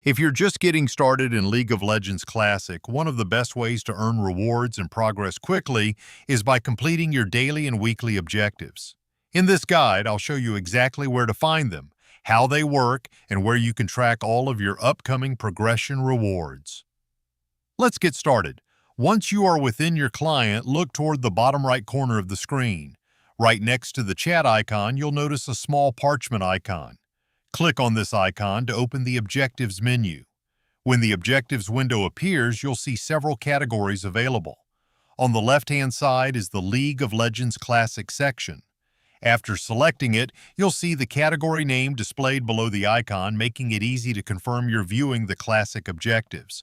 If you're just getting started in League of Legends Classic, one of the best ways to earn rewards and progress quickly is by completing your daily and weekly objectives. In this guide, I'll show you exactly where to find them, how they work, and where you can track all of your upcoming progression rewards. Let's get started. Once you are within your client, look toward the bottom right corner of the screen. Right next to the chat icon, you'll notice a small parchment icon. Click on this icon to open the Objectives menu. When the Objectives window appears, you'll see several categories available. On the left-hand side is the League of Legends Classic section. After selecting it, you'll see the category name displayed below the icon, making it easy to confirm you're viewing the Classic objectives.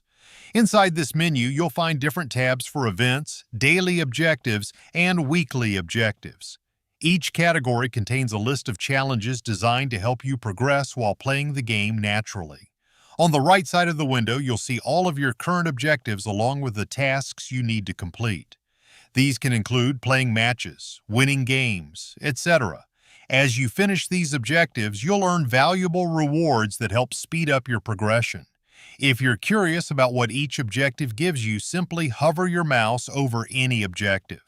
Inside this menu, you'll find different tabs for events, daily objectives, and weekly objectives. Each category contains a list of challenges designed to help you progress while playing the game naturally. On the right side of the window, you'll see all of your current objectives along with the tasks you need to complete. These can include playing matches, winning games, etc. As you finish these objectives, you'll earn valuable rewards that help speed up your progression. If you're curious about what each objective gives you, simply hover your mouse over any objective.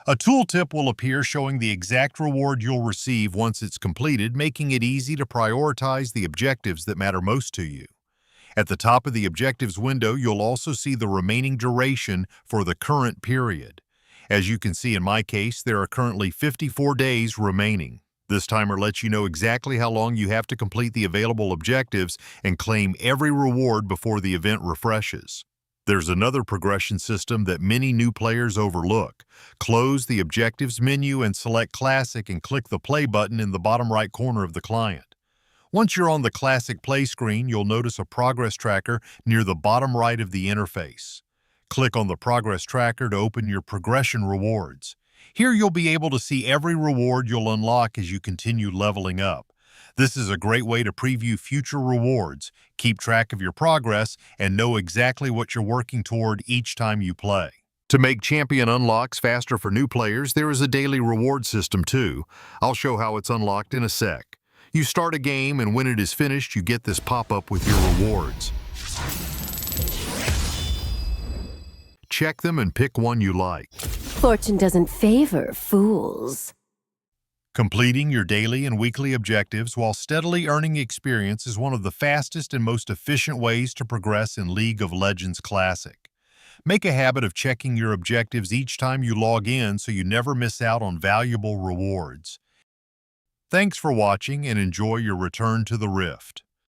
A tooltip will appear showing the exact reward you'll receive once it's completed, making it easy to prioritize the objectives that matter most to you. At the top of the objectives window, you'll also see the remaining duration for the current period. As you can see in my case, there are currently 54 days remaining. This timer lets you know exactly how long you have to complete the available objectives and claim every reward before the event refreshes. There's another progression system that many new players overlook. Close the Objectives menu and select Classic and click the Play button in the bottom right corner of the client. Once you're on the Classic Play screen, you'll notice a progress tracker near the bottom right of the interface. Click on the progress tracker to open your progression rewards. Here you'll be able to see every reward you'll unlock as you continue leveling up. This is a great way to preview future rewards, keep track of your progress, and know exactly what you're working toward each time you play. To make champion unlocks faster for new players, there is a daily reward system too. I'll show how it's unlocked in a sec. You start a game, and when it is finished, you get this pop-up with your rewards. Check them and pick one you like. Fortune doesn't favor fools. Completing your daily and weekly objectives while steadily earning experience is one of the fastest and most efficient ways to progress in League of Legends Classic. Make a habit of checking your objectives each time you log in so you never miss out on valuable rewards. Thanks for watching and enjoy your return to the Rift.